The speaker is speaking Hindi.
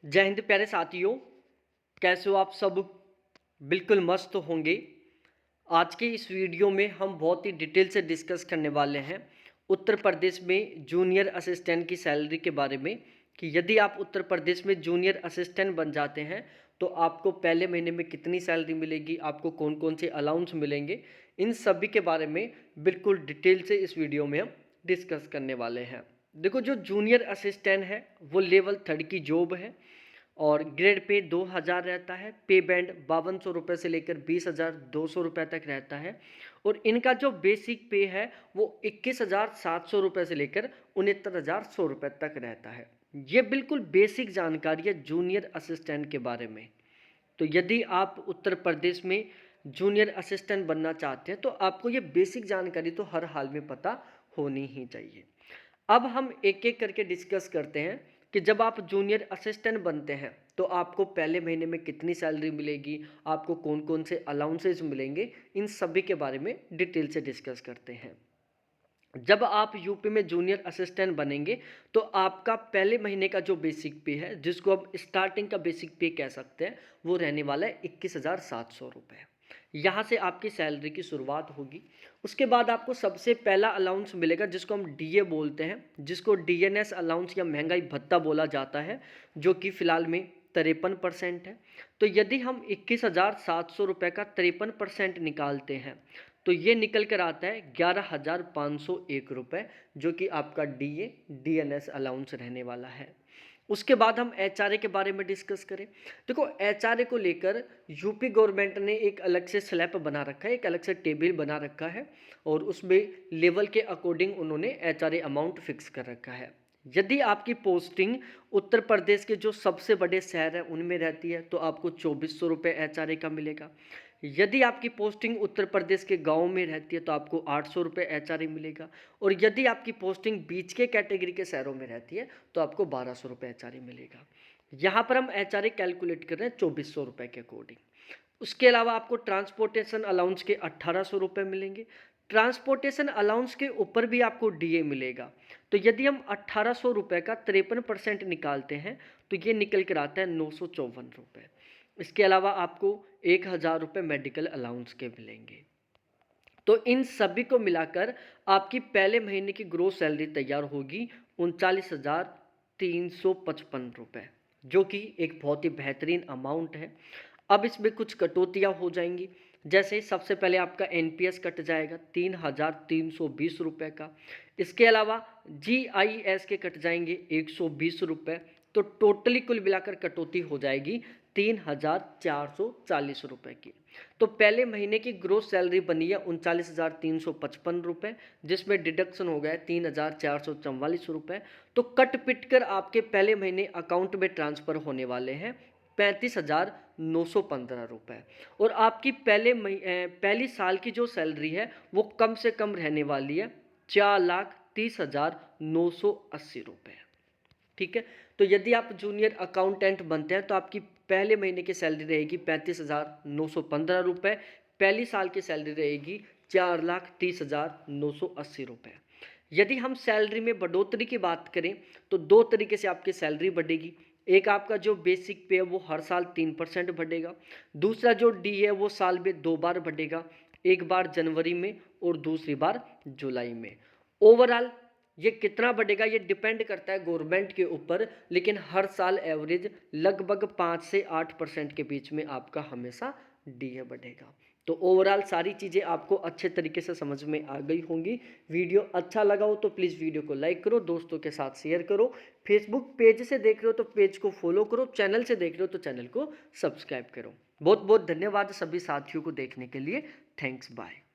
जय हिंद प्यारे साथियों, कैसे हो आप सब। बिल्कुल मस्त होंगे। आज के इस वीडियो में हम बहुत ही डिटेल से डिस्कस करने वाले हैं उत्तर प्रदेश में जूनियर असिस्टेंट की सैलरी के बारे में कि यदि आप उत्तर प्रदेश में जूनियर असिस्टेंट बन जाते हैं तो आपको पहले महीने में कितनी सैलरी मिलेगी, आपको कौन कौन से अलाउंस मिलेंगे, इन सभी के बारे में बिल्कुल डिटेल से इस वीडियो में हम डिस्कस करने वाले हैं। देखो, जो जूनियर असिस्टेंट है वो लेवल 3 की जॉब है और ग्रेड पे 2000 रहता है। पे बैंड 5200 रुपये से लेकर 20,200 रुपये तक रहता है और इनका जो बेसिक पे है वो 21,700 रुपये से लेकर 69,100 रुपये तक रहता है। ये बिल्कुल बेसिक जानकारी है जूनियर असिस्टेंट के बारे में। तो यदि आप उत्तर प्रदेश में जूनियर असिस्टेंट बनना चाहते हैं तो आपको ये बेसिक जानकारी तो हर हाल में पता होनी ही चाहिए। अब हम एक एक करके डिस्कस करते हैं कि जब आप जूनियर असिस्टेंट बनते हैं तो आपको पहले महीने में कितनी सैलरी मिलेगी, आपको कौन कौन से अलाउंसेज मिलेंगे, इन सभी के बारे में डिटेल से डिस्कस करते हैं। जब आप यूपी में जूनियर असिस्टेंट बनेंगे तो आपका पहले महीने का जो बेसिक पे है, जिसको अब स्टार्टिंग का बेसिक पे कह सकते हैं, वो रहने वाला है 21,700 रुपये। यहाँ से आपकी सैलरी की शुरुआत होगी। उसके बाद आपको सबसे पहला अलाउंस मिलेगा जिसको हम डीए बोलते हैं, जिसको डीएनएस अलाउंस या महंगाई भत्ता बोला जाता है, जो कि फ़िलहाल में 53% है। तो यदि हम 21,700 रुपये का 53% निकालते हैं तो ये निकल कर आता है 11,501 रुपये, जो कि आपका डीएनएस अलाउंस रहने वाला है। उसके बाद हम एचआरए के बारे में डिस्कस करें। देखो, एचआरए को लेकर यूपी गवर्नमेंट ने एक अलग से स्लैब बना रखा है, एक अलग से टेबल बना रखा है और उसमें लेवल के अकॉर्डिंग उन्होंने एचआरए अमाउंट फिक्स कर रखा है। यदि आपकी पोस्टिंग उत्तर प्रदेश के जो सबसे बड़े शहर हैं उनमें रहती है तो आपको 2400 रुपये एचआरए का मिलेगा। यदि आपकी पोस्टिंग उत्तर प्रदेश के गांव में रहती है तो आपको 800 रुपये एचआरए मिलेगा और यदि आपकी पोस्टिंग बीच के कैटेगरी के शहरों में रहती है तो आपको 1200 रुपये एचआरए मिलेगा। यहाँ पर हम एचआरए कैलकुलेट कर रहे हैं 2400 रुपये के अकॉर्डिंग। उसके अलावा आपको ट्रांसपोर्टेशन अलाउंस के 1800 रुपये मिलेंगे। ट्रांसपोर्टेशन अलाउंस के ऊपर भी आपको डीए मिलेगा। तो यदि हम 1800 रुपये का 53% निकालते हैं तो ये निकल कर आता है 954 रुपये। इसके अलावा आपको 1000 रुपये मेडिकल अलाउंस के मिलेंगे। तो इन सभी को मिलाकर आपकी पहले महीने की ग्रोस सैलरी तैयार होगी 39,355 रुपये, जो कि एक बहुत ही बेहतरीन अमाउंट है। अब इसमें कुछ कटौतियाँ हो जाएंगी, जैसे सबसे पहले आपका एनपीएस कट जाएगा 3,320 रुपये का। इसके अलावा जीआईएस के कट जाएंगे 120 रुपये। तो टोटली कुल मिलाकर कटौती हो जाएगी 3,440 रुपये की। तो पहले महीने की ग्रोस सैलरी बनी है 39,355 रुपये, जिसमें डिडक्शन हो गया है 3,444 रुपये। तो कट पिट कर आपके पहले महीने अकाउंट में ट्रांसफ़र होने वाले हैं 35,915 रुपये। और आपकी पहली साल की जो सैलरी है वो कम से कम रहने वाली है 4,30,980 रुपये। ठीक है। तो यदि आप जूनियर अकाउंटेंट बनते हैं तो आपकी पहले महीने की सैलरी रहेगी 35,915 रुपये। पहली साल की सैलरी रहेगी 4,30,980 रुपये। यदि हम सैलरी में बढ़ोतरी की बात करें तो दो तरीके से आपकी सैलरी बढ़ेगी। एक आपका जो बेसिक पे है वो हर साल 3% बढ़ेगा। दूसरा जो डी है वो साल में 2 बार बढ़ेगा, एक बार जनवरी में और दूसरी बार जुलाई में। ओवरऑल ये कितना बढ़ेगा ये डिपेंड करता है गवर्नमेंट के ऊपर, लेकिन हर साल एवरेज लगभग 5 से 8% के बीच में आपका हमेशा डीए बढ़ेगा। तो ओवरऑल सारी चीज़ें आपको अच्छे तरीके से समझ में आ गई होंगी। वीडियो अच्छा लगा हो तो प्लीज़ वीडियो को लाइक करो, दोस्तों के साथ शेयर करो। फेसबुक पेज से देख रहे हो तो पेज को फॉलो करो, चैनल से देख रहे हो तो चैनल को सब्सक्राइब करो। बहुत बहुत धन्यवाद सभी साथियों को देखने के लिए। Thanks, bye.